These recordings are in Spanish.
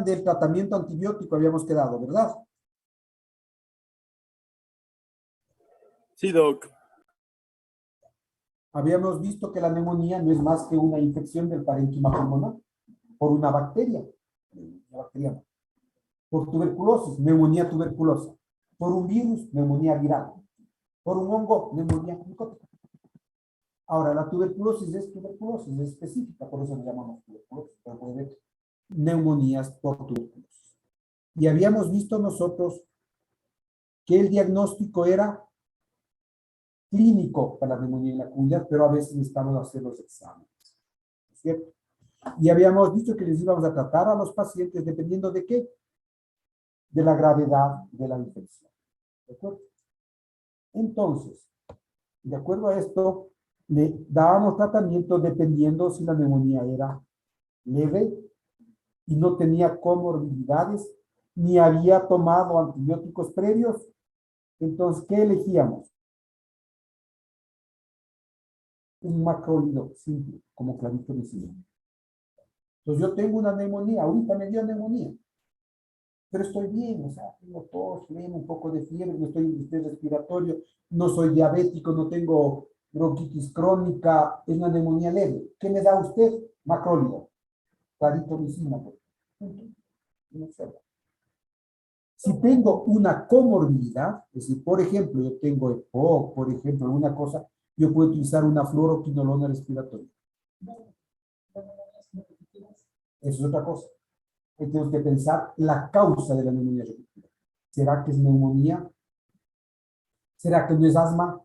del tratamiento antibiótico habíamos quedado, ¿verdad? Sí, Doc. Habíamos visto que la neumonía no es más que una infección del parénquima pulmonar por una bacteria, por tuberculosis, neumonía tuberculosa, por un virus, neumonía viral, por un hongo, neumonía micótica. Ahora, la tuberculosis es específica, por eso le llamamos tuberculosis, pero puede haber neumonías por tuberculosis. Y habíamos visto nosotros que el diagnóstico era clínico para la neumonía en la comunidad, pero a veces necesitamos hacer los exámenes, ¿cierto? Y habíamos dicho que les íbamos a tratar a los pacientes dependiendo de qué, de la gravedad de la infección, ¿de acuerdo? Entonces, de acuerdo a esto, le dábamos tratamiento dependiendo si la neumonía era leve y no tenía comorbilidades, ni había tomado antibióticos previos. Entonces, ¿qué elegíamos? Un macrólido simple, como claritromicina. Entonces, yo tengo una neumonía, ahorita me dio neumonía, pero estoy bien, o sea, tengo tos, flema, un poco de fiebre, no estoy en estrés respiratorio, no soy diabético, no tengo bronquitis crónica, es una neumonía leve. ¿Qué me da usted? Macrólido, claritromicina. Si tengo una comorbilidad, es decir, por ejemplo, yo tengo EPOC, por ejemplo, alguna cosa, yo puedo utilizar una fluoroquinolona respiratoria. Eso es otra cosa. Tenemos que pensar la causa de la neumonía repetida. ¿Será que es neumonía? ¿Será que no es asma?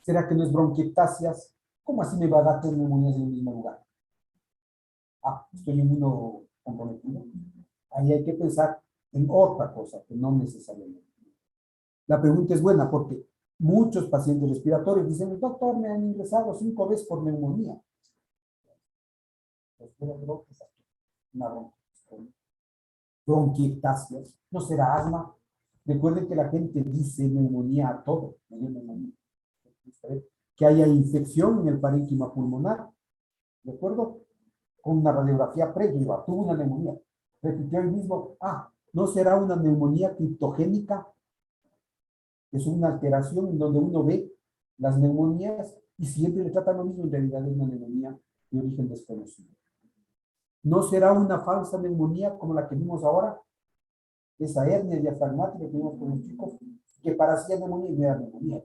¿Será que no es bronquiectasias? ¿Cómo así me va a dar tres neumonías en el mismo lugar? Ah, estoy inmunocomprometido. Ahí hay que pensar en otra cosa, que no necesariamente. La pregunta es buena porque muchos pacientes respiratorios dicen, doctor, me han ingresado 5 veces por neumonía. Una bronquiectasias, no será asma. Recuerden que la gente dice neumonía a todo, que haya infección en el parénquima pulmonar, ¿de acuerdo? Con una radiografía previa, tuvo una neumonía. Repitió el mismo, ¿no será una neumonía criptogénica? Es una alteración en donde uno ve las neumonías y siempre le tratan lo mismo, en realidad es una neumonía de origen desconocido. ¿No será una falsa neumonía como la que vimos ahora? Esa hernia diafragmática que vimos con los chicos, que parecía neumonía y no era neumonía.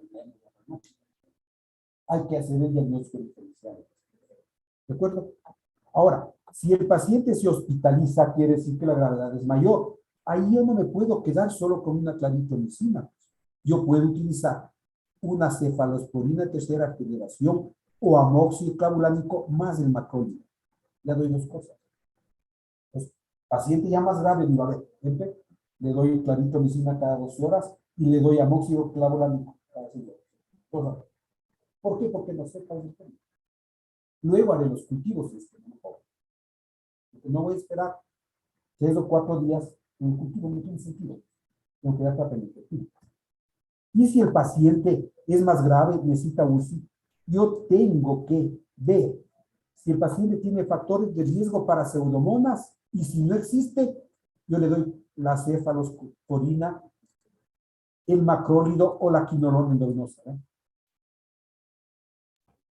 Hay que hacer el diagnóstico diferencial. ¿De acuerdo? Ahora, si el paciente se hospitaliza, quiere decir que la gravedad es mayor. Ahí yo no me puedo quedar solo con una claritromicina. Yo puedo utilizar una cefalosporina de tercera generación o amoxiclavulánico clavulánico más el macrolído. Le doy dos cosas. Pues, paciente ya más grave, digo, a ver, gente, le doy claritromicina cada 12 horas y le doy amoxiclavulánico clavulánico cada 6 horas. ¿Por qué? Porque no sé cuál es el tema. Luego haré los cultivos. Porque no voy a esperar 3 o 4 días en el cultivo, no tiene sentido. Tengo que dar tratamiento. Y si el paciente es más grave, necesita UCI, yo tengo que ver si el paciente tiene factores de riesgo para pseudomonas y si no existe, yo le doy la cefalosporina, el macrólido o la quinolona endovenosa.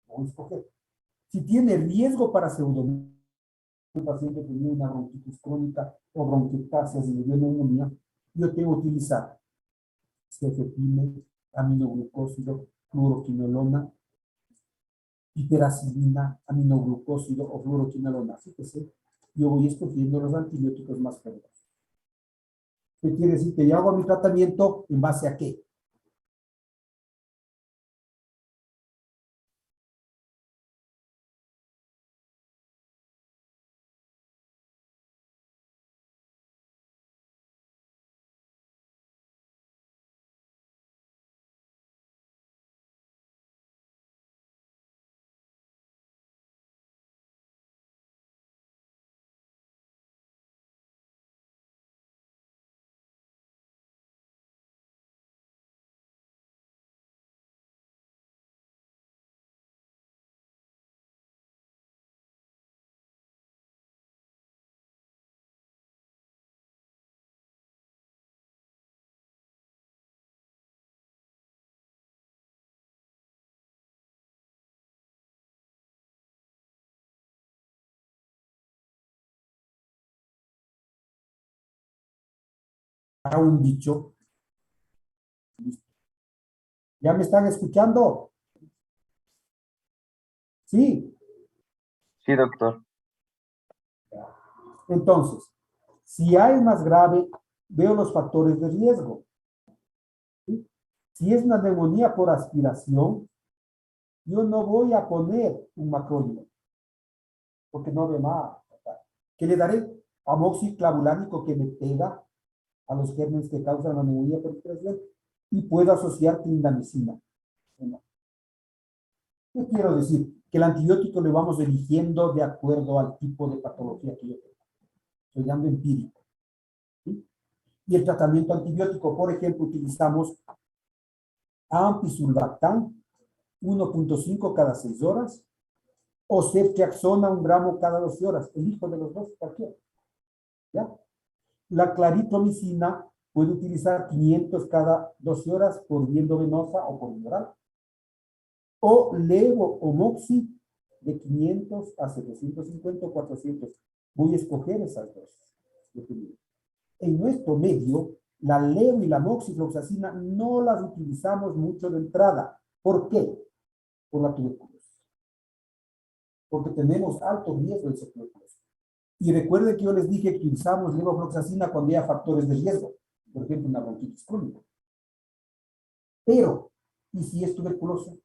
Voy a escoger. Si tiene riesgo para pseudomonas, el paciente tiene una bronquitis crónica o bronquiectasias y le dio neumonía, yo tengo que utilizar cefepime, aminoglucósido, fluoroquinolona, hiperacilina, aminoglucósido o fluoroquinolona. Fíjese, yo voy escogiendo los antibióticos más poderosos. ¿Qué quiere decir? Que yo hago mi tratamiento en base a qué? a un bicho. ¿Ya me están escuchando? Sí. Sí, doctor. Entonces, si A es más grave, veo los factores de riesgo. ¿Sí? Si es una neumonía por aspiración, yo no voy a poner un macrólido, porque no ve más. ¿Qué le daré? Amoxiclavulánico que me pega a los gérmenes que causan la neumonía por aspiración y puedo asociar clindamicina. ¿No? ¿Qué quiero decir? Que el antibiótico lo vamos eligiendo de acuerdo al tipo de patología que yo tengo. Estoy dando empírico. ¿Sí? Y el tratamiento antibiótico, por ejemplo, utilizamos ampicsulbactam 1.5 cada 6 horas o ceftriaxona 1 gramo cada 12 horas. Elijo de los dos, cualquiera. ¿Ya? La claritromicina puede utilizar 500 cada 12 horas por vía endovenosa o por vía oral. O levo o moxi de 500 a 750 o 400. Voy a escoger esas dos. En nuestro medio, la levo y la moxifloxacina no las utilizamos mucho de entrada. ¿Por qué? Por la tuberculosis. Porque tenemos alto riesgo de tuberculosis. Y recuerden que yo les dije que utilizamos levofloxacina cuando haya factores de riesgo. Por ejemplo, una bronquitis crónica. Pero, ¿y si es tuberculoso?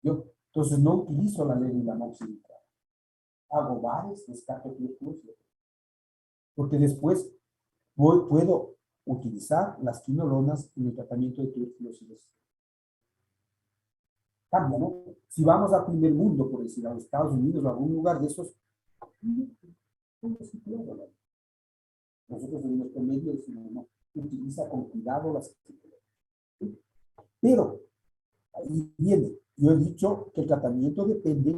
Yo, entonces no utilizo la levo y la moxifloxacina. Hago bares, descarto tuberculosis. Porque después puedo utilizar las quinolonas en el tratamiento de tuberculosis. Cambia, ¿no? Si vamos al primer mundo, por decir, a los Estados Unidos o a algún lugar de esos, nosotros en nuestro medio decimos, no, utiliza con cuidado las articulaciones. ¿Sí? Pero, ahí viene, yo he dicho que el tratamiento depende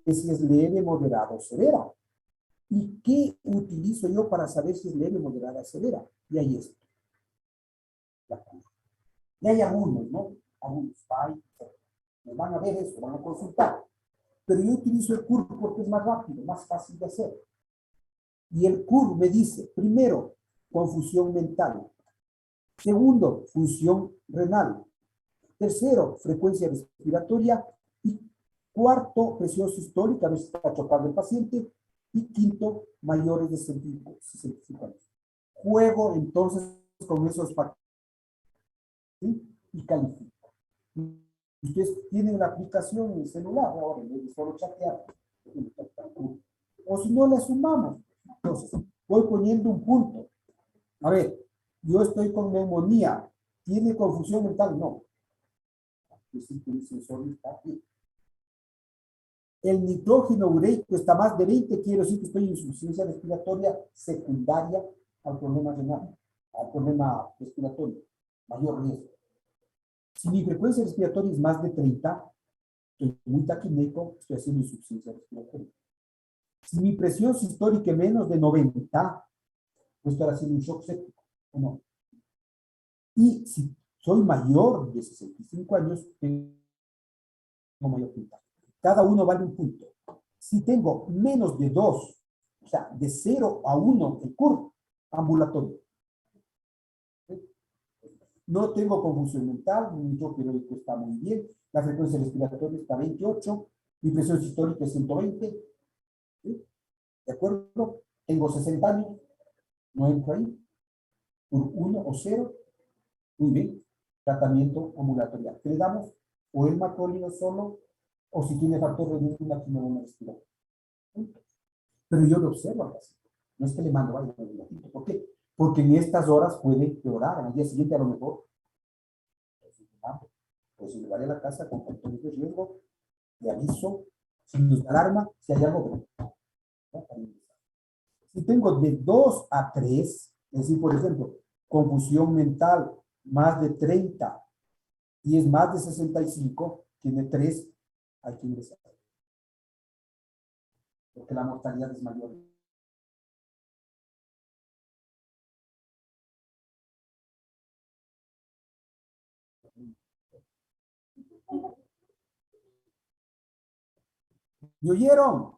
de si es leve, moderada o severa. ¿Y qué utilizo yo para saber si es leve, moderada o severa? Y ahí es la cura. Y hay algunos, ¿no? Algunos, nos van a ver eso, van a consultar. Pero yo utilizo el CUR porque es más rápido, más fácil de hacer. Y el CUR me dice, primero, confusión mental. Segundo, función renal. Tercero, frecuencia respiratoria. Y cuarto, presión sistólica, a ver si está chocando el paciente. Y quinto, mayores de 65 años. Juego entonces con esos factores, ¿sí? Y califico. Ustedes tienen la aplicación en el celular ahora, en solo chatear. O si no, le sumamos. Entonces, voy poniendo un punto. A ver, yo estoy con neumonía. ¿Tiene confusión mental? No. Es decir, que el sensor está aquí. El nitrógeno ureico está más de 20, quiero decir que estoy en insuficiencia respiratoria secundaria al problema renal, al problema respiratorio, mayor riesgo. Si mi frecuencia respiratoria es más de 30, estoy muy taquímico, estoy haciendo insuficiencia respiratoria. Si mi presión sistólica es menos de 90, pues estoy haciendo un shock séptico, ¿o no? Y si soy mayor de 65 años, tengo mayor puntaje. Cada uno vale un punto. Si tengo menos de 2, o sea, de 0 a 1, el CUR, ambulatorio. No tengo confusión mental, mi nitrógeno está muy bien, la frecuencia respiratoria está 28, mi presión sistólica es 120, ¿sí? ¿De acuerdo? Tengo 60 años, no entro ahí, por 1 o 0, muy bien, tratamiento ambulatorio. ¿Qué le damos? O el macróleo solo, o si tiene factor de riesgo, una quinolona respiratoria. Pero yo lo observo al paciente, no es que le mando vaya un ratito. ¿Por qué? Porque en estas horas puede empeorar, al día siguiente a lo mejor, pues si le vaya a la casa con factores de riesgo, le aviso, si nos da alarma, si hay algo, ¿no? Si tengo de 2 a 3, es decir, por ejemplo, confusión mental más de 30 y es más de 65, tiene 3, hay que ingresar. Porque la mortalidad es mayor. ¿Me oyeron?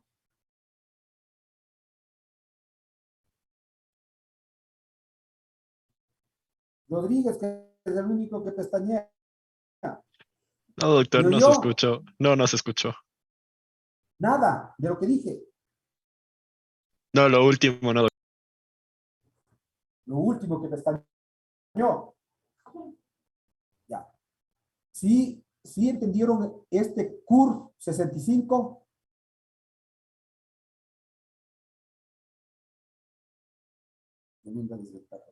Rodríguez, que es el único que pestañea. No, doctor, ¿Me no se oyó? escuchó. No, no se escuchó. Nada de lo que dije. No, lo último, no, doctor. Lo último que pestañeó. Ya. ¿Sí, sí entendieron este CUR 65? Tremenda desventaja.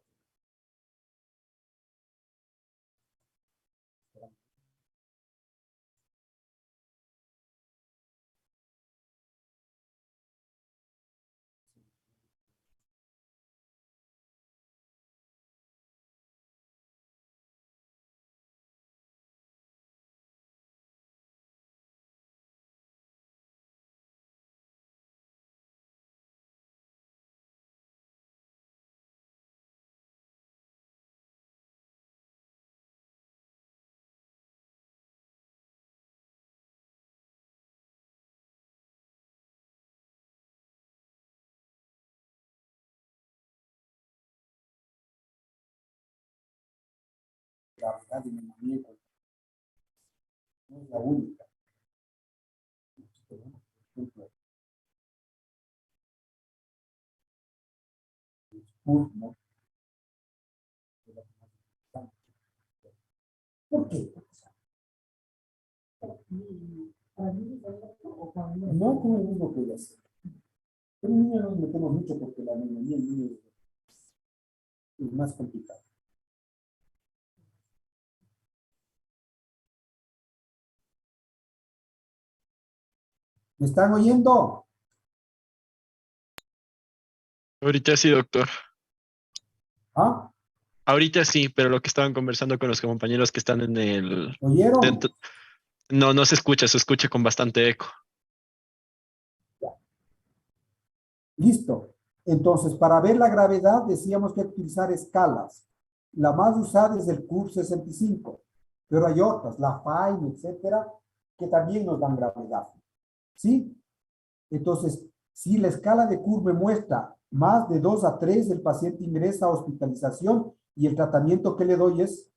La verdad de mi muñeco no es la única. Por ejemplo, el CUR, ¿no? ¿Por qué? No con el mismo que ella hace. Pero en niño no nos metemos mucho porque la neumonía en niños es más complicado. ¿Me están oyendo? Ahorita sí, doctor. ¿Ah? Ahorita sí, pero lo que estaban conversando con los compañeros que están en el... ¿Oyeron? dentro- No, no se escucha con bastante eco. Listo. Entonces, para ver la gravedad, decíamos que utilizar escalas. La más usada es el CUR 65, pero hay otras, la FINE, etcétera, que también nos dan gravedad. ¿Sí? Entonces, si la escala de CUR me muestra más de 2 a 3, el paciente ingresa a hospitalización y el tratamiento que le doy es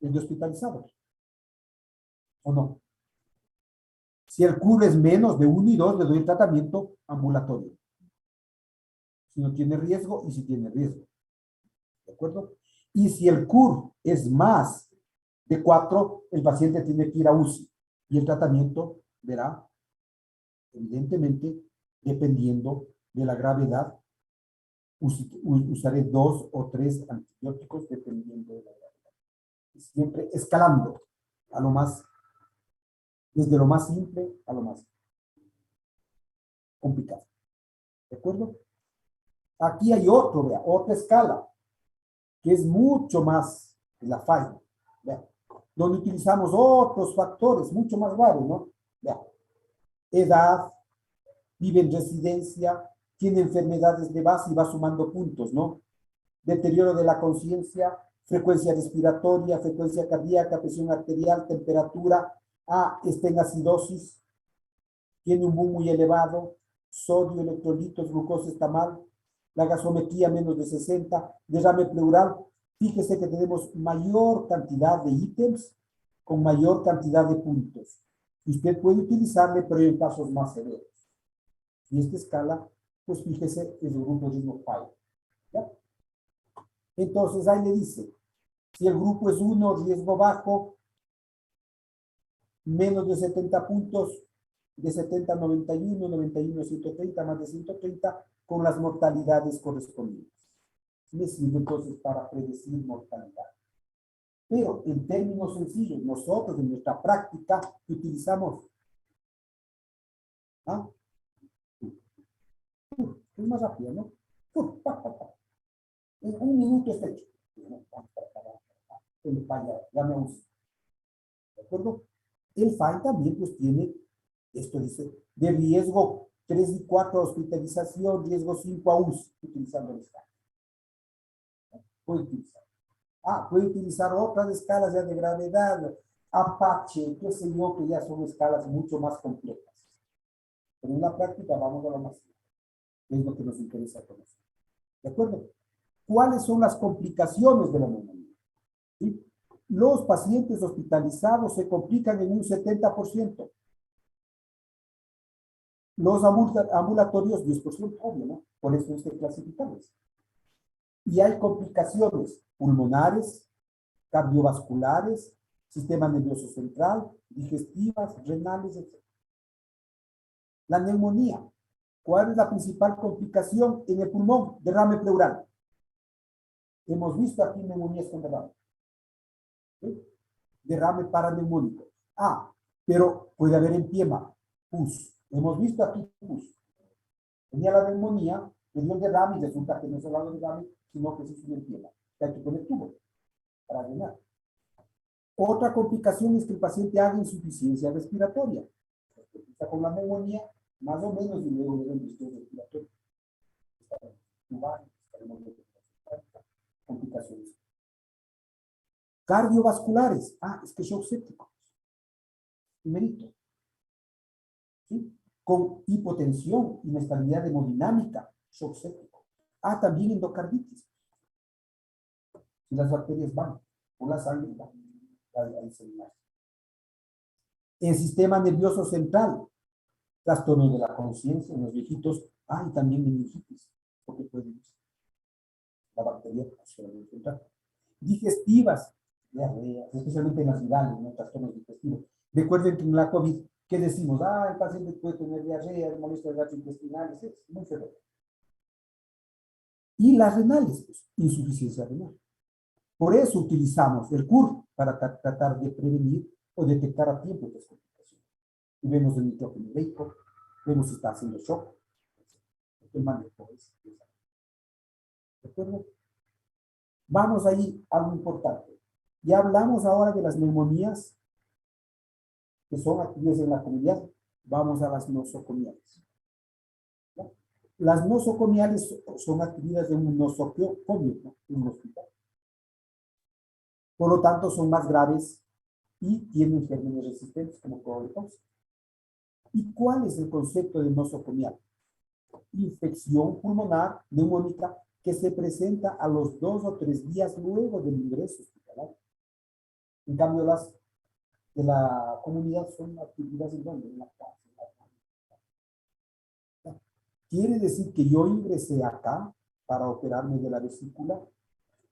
el de hospitalizados. ¿O no? Si el CUR es menos de 1 y 2, le doy el tratamiento ambulatorio. Si no tiene riesgo y si tiene riesgo. ¿De acuerdo? Y si el CUR es más de 4, el paciente tiene que ir a UCI. Y el tratamiento verá, evidentemente, dependiendo de la gravedad, usaré 2 o 3 antibióticos dependiendo de la gravedad. Siempre escalando a lo más, desde lo más simple a lo más complicado. ¿De acuerdo? Aquí hay otro, vea, otra escala, que es mucho más que la falla, vea, donde utilizamos otros factores mucho más graves, ¿no? Vea, edad, vive en residencia, tiene enfermedades de base y va sumando puntos, ¿no? Deterioro de la conciencia, frecuencia respiratoria, frecuencia cardíaca, presión arterial, temperatura, está en acidosis, tiene un boom muy elevado, sodio, electrolitos, glucosa está mal, la gasometría menos de 60, derrame pleural. Fíjese que tenemos mayor cantidad de ítems con mayor cantidad de puntos. Y usted puede utilizarle, pero en casos más severos. Y esta escala, pues fíjese, es el grupo de ritmo PAI. ¿Ya? Entonces ahí le dice, si el grupo es 1, riesgo bajo, menos de 70 puntos, de 70 a 91, 91 a 130, más de 130, con las mortalidades correspondientes. Me sirve entonces para predecir mortalidad. Pero en términos sencillos, nosotros en nuestra práctica utilizamos, ¿ah? Es más rápido, ¿no? En un minuto está hecho. Ya me uso. ¿De acuerdo? El FINE también pues tiene, esto dice, de riesgo 3 y 4 a hospitalización, riesgo 5 a UCI, utilizando el escala. Puede utilizar. Puede utilizar otras escalas ya de gravedad, Apache, qué sé yo, que ya son escalas mucho más complejas. Pero en la práctica vamos a lo más simple, que es lo que nos interesa conocer. ¿De acuerdo? ¿Cuáles son las complicaciones de la neumonía? ¿sí? Los pacientes hospitalizados se complican en un 70%. Los ambulatorios 10%, obvio, ¿no? Por eso es que clasificarlos. Y hay complicaciones pulmonares, cardiovasculares, sistema nervioso central, digestivas, renales, etc. La neumonía. ¿Cuál es la principal complicación en el pulmón? Derrame pleural. Hemos visto aquí neumonías con derrame. ¿Sí? Derrame paraneumónico. Ah, pero puede haber empiema, pus. Hemos visto aquí pus. Tenía la neumonía, le dio el derrame y resulta que no es el derrame, sino que se hizo un empiema. Que hay que poner tubo para llenar. Otra complicación es que el paciente haga insuficiencia respiratoria. Está con la neumonía, más o menos, y luego de un respiratorio. Complicaciones. Cardiovasculares. Ah, es que shock séptico. Primerito. ¿Sí? Con hipotensión, inestabilidad hemodinámica, shock séptico. Ah, también endocarditis. Si las bacterias van, o la sangre va a inseminar. El sistema nervioso central, trastorno de la conciencia en los viejitos, y también meningitis, porque puede ir la bacteria central. Digestivas, diarreas, especialmente en las virales, ¿no? Trastornos digestivos. Recuerden que en la COVID, ¿qué decimos? El paciente puede tener diarrea, molestias gastrointestinales, es muy severo. Y las renales, pues, insuficiencia renal. Por eso utilizamos el CUR para tratar de prevenir o detectar a tiempo estas complicaciones. Y vemos el nitrógeno ureico, vemos si está haciendo shock, el manejo es. ¿De acuerdo? Vamos ahí a algo importante. Ya hablamos ahora de las neumonías que son actividades en la comunidad. Vamos a las nosocomiales. ¿No? Las nosocomiales son actividades de un nosocomio, ¿no? En un hospital. Por lo tanto, son más graves y tienen gérmenes resistentes como coronavirus. ¿Y cuál es el concepto de nosocomial? Infección pulmonar neumónica que se presenta a los 2 o 3 días luego del ingreso hospitalario. En cambio, las de la comunidad son actividades en donde, en la casa. Quiere decir que yo ingresé acá para operarme de la vesícula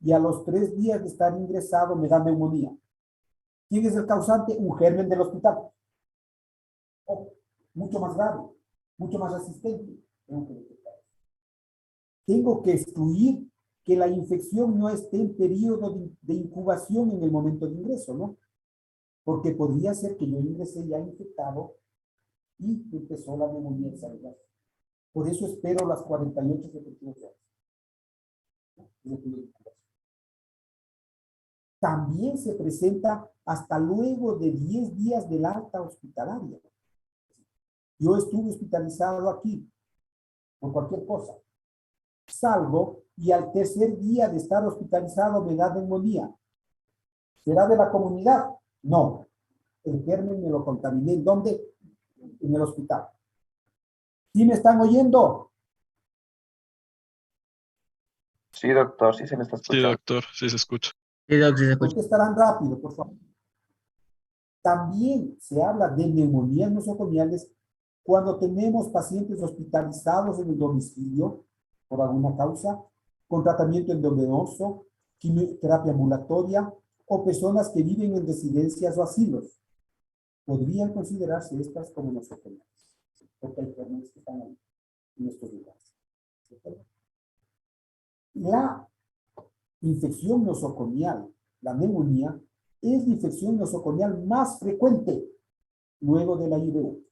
y a los 3 días de estar ingresado me da neumonía. ¿Quién es el causante? Un germen del hospital. Mucho más grave, mucho más resistente. Tengo que excluir que la infección no esté en periodo de incubación en el momento de ingreso, ¿no? Porque podría ser que yo ingresé ya infectado y empezó la neumonía en salud. Por eso espero las 48 72 horas. También se presenta hasta luego de 10 días del alta hospitalaria. Yo estuve hospitalizado aquí por cualquier cosa. Salgo y al tercer día de estar hospitalizado me da neumonía. ¿Será de la comunidad? No. El germen me lo contaminé. ¿En dónde? En el hospital. ¿Sí me están oyendo? Sí, doctor, sí se me está Sí, escuchando. doctor, sí se escucha. Sí, doc, sí se escucha. Contestarán rápido, por favor. También se habla de neumonías nosocomiales cuando tenemos pacientes hospitalizados en el domicilio por alguna causa, con tratamiento endovenoso, quimioterapia ambulatoria o personas que viven en residencias o asilos. Podrían considerarse estas como nosocomiales, porque hay enfermedades que están ahí, en estos lugares. La infección nosocomial, la neumonía, es la infección nosocomial más frecuente luego de la IBU.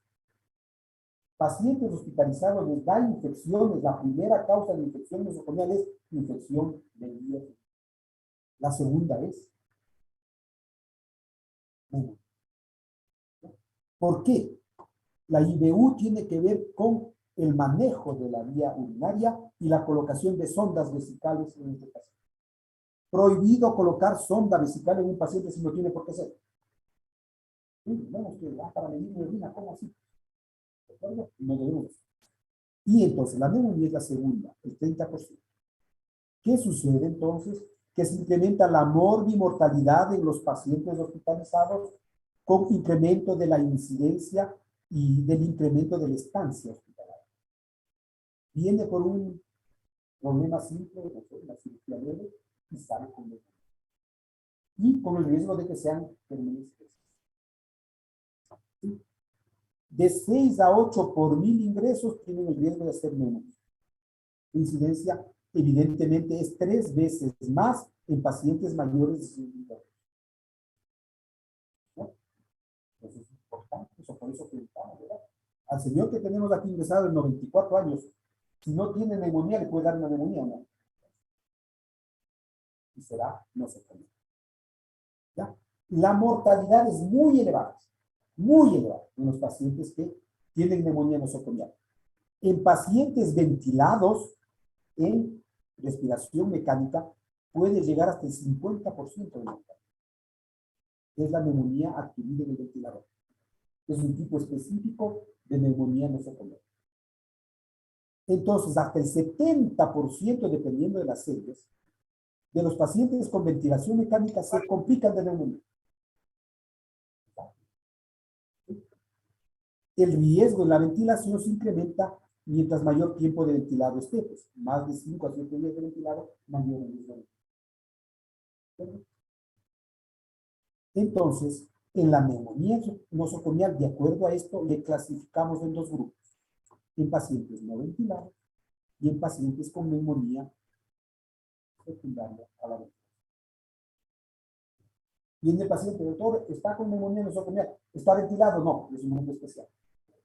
Pacientes hospitalizados les da infecciones. La primera causa de infección nosocomial es infección del virus. La segunda es neumonía. ¿Por qué? La IBU tiene que ver con el manejo de la vía urinaria y la colocación de sondas vesicales en este paciente. Prohibido colocar sonda vesical en un paciente si no tiene por qué ser. Sí, vemos que para medir mi orina, ¿cómo así? ¿De acuerdo? No debemos. Y entonces la neumonía es la segunda, el 30%. ¿Qué sucede entonces? Que que se incrementa la morbimortalidad en los pacientes hospitalizados con incremento de la incidencia y del incremento de la estancia hospitalaria. Viene por un problema simple, no sé, la cirugía leve, y sale con el, y con el riesgo de que sean permanentes. ¿Sí? De 6 a 8 por 1000 ingresos tienen el riesgo de hacer neumonía. La incidencia, evidentemente, es 3 veces más en pacientes mayores de 50 años. ¿No? Eso es importante, eso por eso preguntamos, ¿verdad? Al señor que tenemos aquí ingresado en 94 años, si no tiene neumonía, ¿le puede dar una neumonía o no? Y será, no se puede. ¿Ya? La mortalidad es muy elevada en los pacientes que tienen neumonía nosocomial. En pacientes ventilados en respiración mecánica puede llegar hasta el 50% de mortalidad. Es la neumonía adquirida en el ventilador. Es un tipo específico de neumonía nosocomial. Entonces, hasta el 70%, dependiendo de las series, de los pacientes con ventilación mecánica se complican de neumonía. El riesgo en la ventilación se incrementa mientras mayor tiempo de ventilado esté, pues, más de 5 a 7 días de ventilado, mayor el riesgo. Entonces, en la neumonía nosocomial, de acuerdo a esto, le clasificamos en 2 grupos, en pacientes no ventilados y en pacientes con neumonía secundaria a la ventilación. Viene el paciente, doctor, ¿está con neumonía nosocomial? ¿Está ventilado? No, es un grupo especial.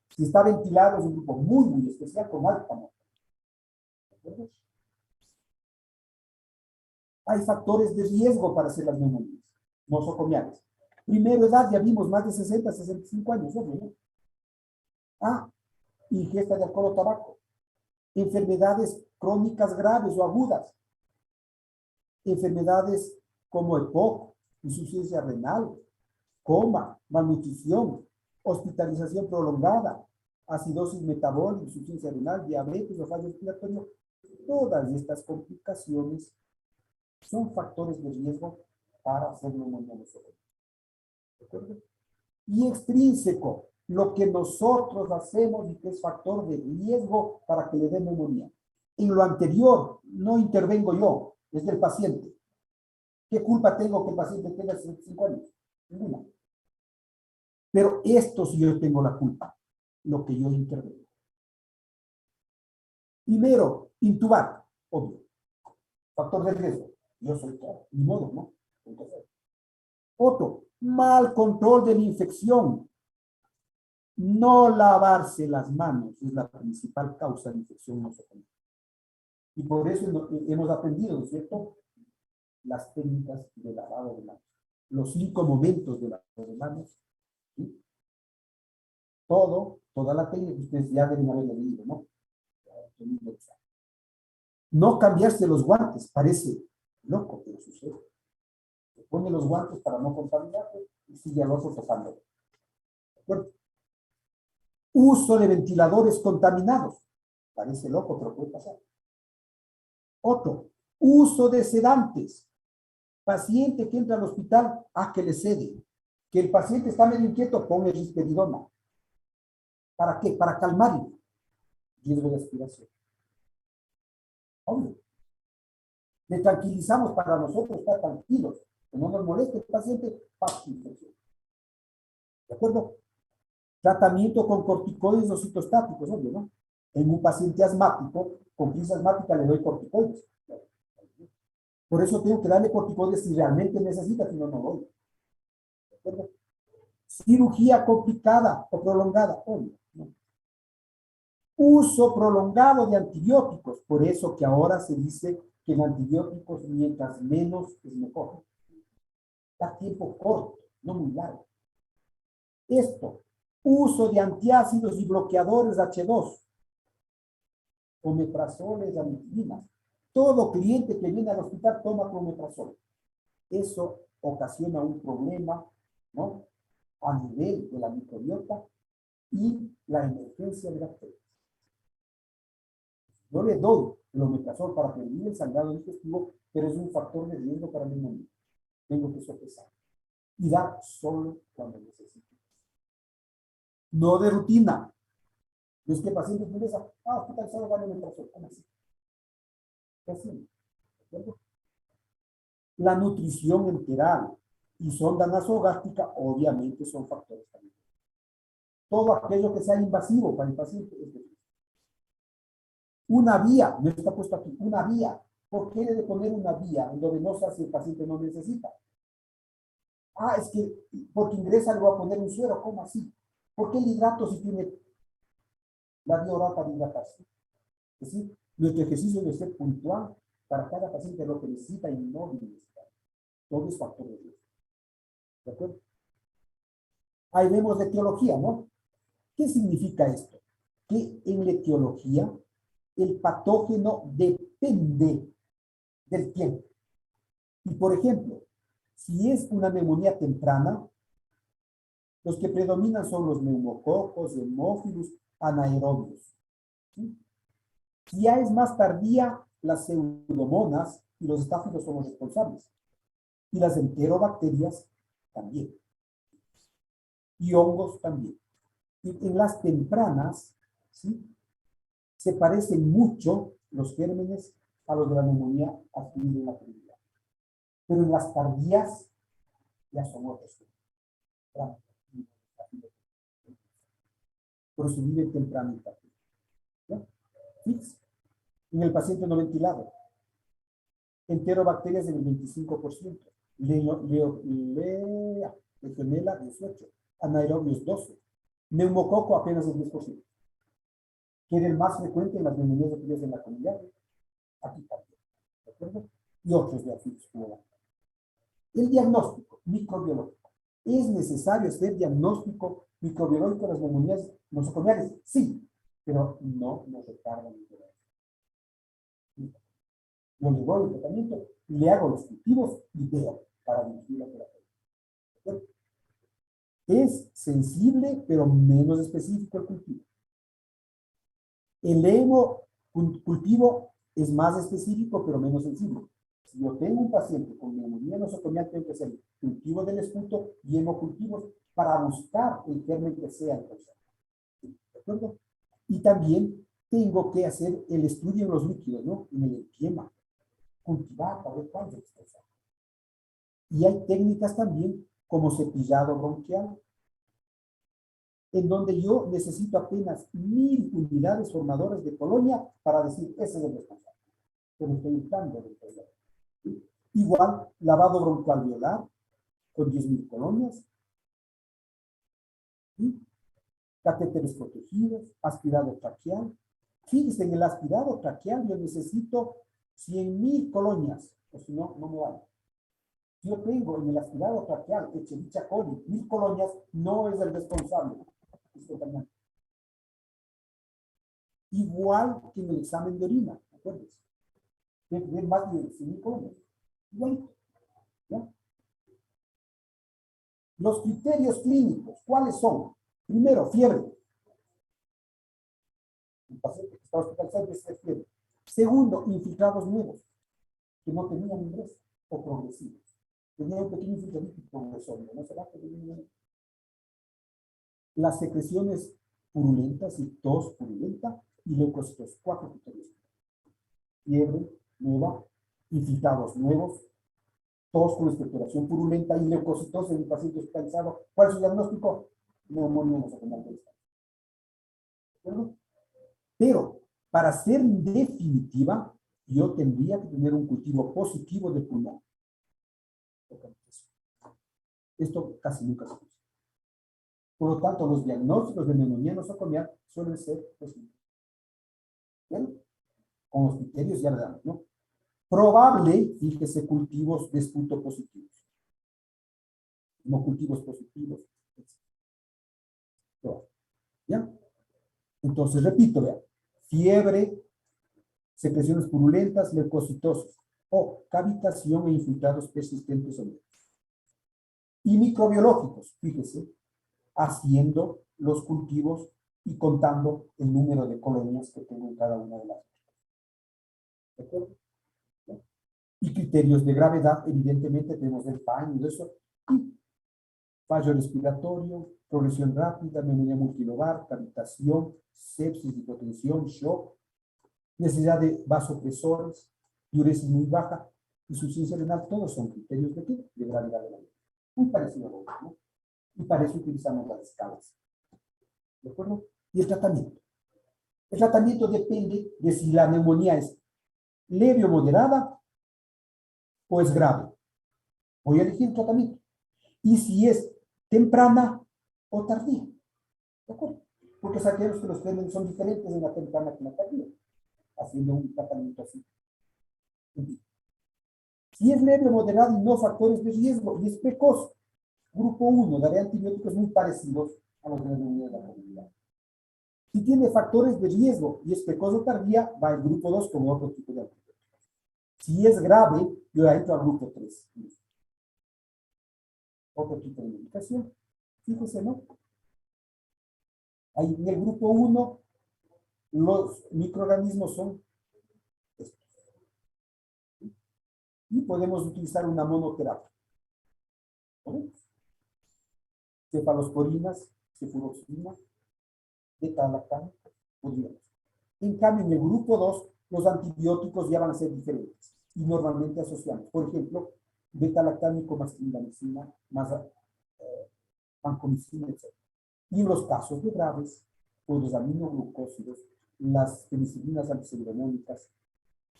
Si está ventilado, es un grupo muy, muy especial con alta mortalidad. Hay factores de riesgo para hacer las neumonías nosocomiales. Primero, edad, ya vimos, más de 60, 65 años, obvio, ¿no? Ingesta de alcohol o tabaco. Enfermedades crónicas graves o agudas. Enfermedades como EPOC, insuficiencia renal, coma, malnutrición, hospitalización prolongada, acidosis metabólica, insuficiencia renal, diabetes o fallo respiratorio. Todas estas complicaciones son factores de riesgo para hacer neumonía nosocomial. ¿De acuerdo? Y extrínseco, lo que nosotros hacemos y que es factor de riesgo para que le dé neumonía. En lo anterior, no intervengo yo, es del paciente. ¿Qué culpa tengo que el paciente tenga 65 años? Ninguna. Pero esto sí yo tengo la culpa, lo que yo intervengo. Primero, intubar, obvio. Factor de riesgo. Yo soy claro, ni modo, ¿no? Entonces, otro, mal control de la infección. No lavarse las manos es la principal causa de infección nosocomial. Y por eso hemos aprendido, ¿no es cierto?, las técnicas de lavado de manos. Los 5 momentos de lavado de manos. ¿Sí? Toda la técnica que ustedes ya deben haber leído, ¿no? No cambiarse los guantes, parece loco, pero sucede. Se pone los guantes para no contaminarse y sigue al otro tocando. ¿De acuerdo? Uso de ventiladores contaminados. Parece loco, pero puede pasar. Otro, uso de sedantes. Paciente que entra al hospital, que le cede. Que el paciente está medio inquieto, ponle risperidona. ¿Para qué? Para calmarlo. Riesgo de aspiración. Obvio. Le tranquilizamos para nosotros estar tranquilos. Que no nos moleste el paciente, paz, infección. ¿De acuerdo? Tratamiento con corticoides o citostáticos, obvio, ¿no? En un paciente asmático, con crisis asmática le doy corticoides. Por eso tengo que darle corticoides si realmente necesita, si no, no doy. ¿De acuerdo? Cirugía complicada o prolongada, obvio, ¿no? Uso prolongado de antibióticos, por eso que ahora se dice que en antibióticos mientras menos es mejor. Da tiempo corto, no muy largo. Esto, uso de antiácidos y bloqueadores H2, omeprazoles, amitrina. Todo cliente que viene al hospital toma omeprazol. Eso ocasiona un problema, ¿no?, a nivel de la microbiota y la emergencia de bacterias. Yo le doy el omeprazol para prevenir el sangrado digestivo, pero es un factor de riesgo para mi neumonía. Tengo que sopesar. Y dar solo cuando necesito. No de rutina. No es que el paciente piensa, hospital solo dale omeprazol. ¿Cómo así? ¿Qué hacemos? ¿De acuerdo? La nutrición enteral y sonda nasogástrica obviamente son factores también. Todo aquello que sea invasivo para el paciente es de una vía, no está puesto aquí, una vía. ¿Por qué debe poner una vía endovenosa si el paciente no necesita? Es que porque ingresa le voy a poner un suero, ¿cómo así? ¿Por qué el hidrato si tiene la vía oral para hidratarse? Es decir, nuestro ejercicio debe ser puntual para cada paciente lo que necesita y no necesita. Todo es factor de riesgo. ¿De acuerdo? Ahí vemos la etiología, ¿no? ¿Qué significa esto? Que en la etiología el patógeno depende del tiempo. Y por ejemplo, si es una neumonía temprana, los que predominan son los neumococos, hemófilos, anaerobios. ¿Sí? Si ya es más tardía, las pseudomonas y los estáfilos son los responsables. Y las enterobacterias también. Y hongos también. Y en las tempranas, ¿sí?, se parecen mucho los gérmenes a los de la neumonía adquirida en la primera. Pero en las tardías ya son otros. Por eso vive temprano y tardío. ¿Ya? Fíjense. En el paciente no ventilado, enterobacterias del 25%, legionela 18%, anaerobios 12%, neumococo apenas el 10%. Que era el más frecuente en las neumonías adquiridas en la comunidad. Aquí también. ¿De acuerdo? Y otros de afitos como la. El diagnóstico microbiológico. ¿Es necesario hacer diagnóstico microbiológico de las neumonías nosocomiales? Sí, pero no nos retarda el interés. Yo le doy el tratamiento, le hago los cultivos y veo para dirigir la terapia. Es sensible, pero menos específico el cultivo. El hemocultivo es más específico, pero menos sensible. Si yo tengo un paciente con neumonía nosocomial, tengo que hacer cultivo del esputo y hemocultivos para buscar el germen que sea el causante. ¿De acuerdo? Y también tengo que hacer el estudio en los líquidos, ¿no? En el esquema. Cultivar para ver cuál es el causante. Y hay técnicas también como cepillado bronquial, en donde yo necesito apenas 1000 unidades formadoras de colonia para decir, ese es el responsable. Pero estoy buscando del problema. ¿Sí? Igual, lavado bronquial alveolar con 10.000 colonias. ¿Sí? Catéteres protegidos, aspirado traqueal. Fíjense, en el aspirado traqueal yo necesito 100.000 colonias, o si no, no me vale. Yo tengo en el aspirado traqueal Echerichia coli 1000 colonias, no es el responsable. Igual que en el examen de orina, acuérdense. Tiene que tener más de 100.000 colonias. Igualito. ¿Ya? Los criterios clínicos, ¿cuáles son? Primero, fiebre. El paciente que está hospitalizado es fiebre. Segundo, infiltrados nuevos, que no tenían ingreso o progresivos. Tenía un pequeño infiltramiento progresorio, ¿no será que tenían? Las secreciones purulentas y tos purulenta y leucocitos, 4 criterios. Fiebre nueva, infiltrados nuevos, tos con expectoración purulenta y leucocitos en el paciente hospitalizado. ¿Cuál es su diagnóstico? Neumonía nosocomial del estado. ¿De acuerdo? Pero para ser definitiva, yo tendría que tener un cultivo positivo de pulmón. Esto casi nunca se usa. Por lo tanto, los diagnósticos de neumonía nosocomial suelen ser positivos. ¿Bien? Con los criterios ya le damos, ¿no? Probable, fíjese, cultivos de esputo positivos. No cultivos positivos. ¿Ya? Entonces, repito, vean. Fiebre, secreciones purulentas, leucocitosis o cavitación e infiltrados persistentes o no. Y microbiológicos, fíjese, haciendo los cultivos y contando el número de colonias que tengo en cada una de las. ¿De acuerdo? ¿No? Y criterios de gravedad, evidentemente tenemos el paño y eso. Y fallo respiratorio, progresión rápida, neumonía multilobar, cavitación, sepsis, hipotensión, shock, necesidad de vasopresores, diuresis muy baja y suficiencia renal, todos son criterios de qué? De gravedad de la vida. Muy parecido a lo otro, ¿no? Y para eso utilizamos las escalas. ¿De acuerdo? Y el tratamiento. El tratamiento depende de si la neumonía es leve o moderada o es grave. Voy a elegir el tratamiento. Y si es temprana o tardía. ¿De acuerdo? Porque sabemos que los términos son diferentes en la temprana que en la tardía. Haciendo un tratamiento así. Si es leve o moderado y no factores de riesgo y es precoz, grupo 1 daré antibióticos muy parecidos a los de la neumonía de la comunidad. Si tiene factores de riesgo y es precoz o tardía, va el grupo 2 con otro tipo de antibióticos. Si es grave, yo entro al grupo 3. Otro tipo de medicación. Fíjese, ¿no? Ahí en el grupo 1, los microorganismos son estos. Y podemos utilizar una monoterapia. ¿Vale? Cefalosporinas, cefuroximina, beta-lactam, podríamos. En cambio, en el grupo 2, los antibióticos ya van a ser diferentes y normalmente asociamos. Por ejemplo, beta-lactámico más clindamicina, más vancomicina, etc. Y en los casos de graves, pues los aminoglucósidos, las penicilinas anticelulinómicas,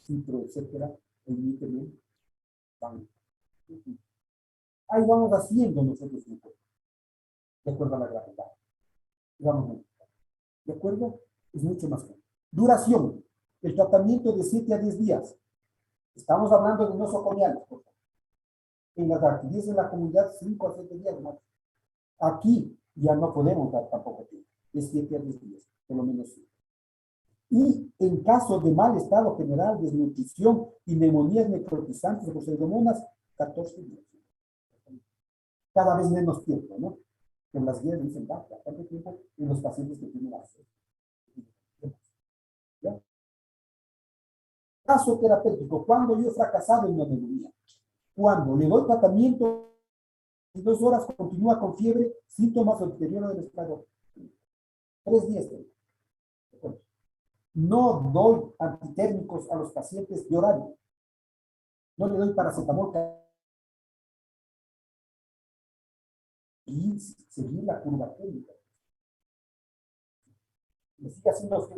citro, etcétera, el nitrogen, van. Ahí vamos haciendo nosotros un poco, de acuerdo a la gravedad. Vamos a ¿de acuerdo? Es mucho más grande. Duración. El tratamiento de 7 a 10 días. Estamos hablando de nosocomiales, por favor. En las actividades de la comunidad, 5 a 7 días más. Aquí ya no podemos dar tampoco tiempo. Es 7 a 10 días, por lo menos 7. Y en caso de mal estado general, desnutrición y neumonías necrotizantes por pseudomonas, 14 días. Cada vez menos tiempo, ¿no? Que las guías dicen, bastante tiempo en los pacientes que tienen acceso. ¿Ya? Caso terapéutico, cuando yo he fracasado en una neumonía, cuando le doy tratamiento y 2 horas continúa con fiebre, síntomas o deterioro del estado. 3 días. No doy antitérmicos a los pacientes de horario. No le doy paracetamol y seguir la curva técnica. Me sigue haciendo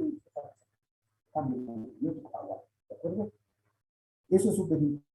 cambio de antibiótico agua. ¿De acuerdo? Eso es súper importante.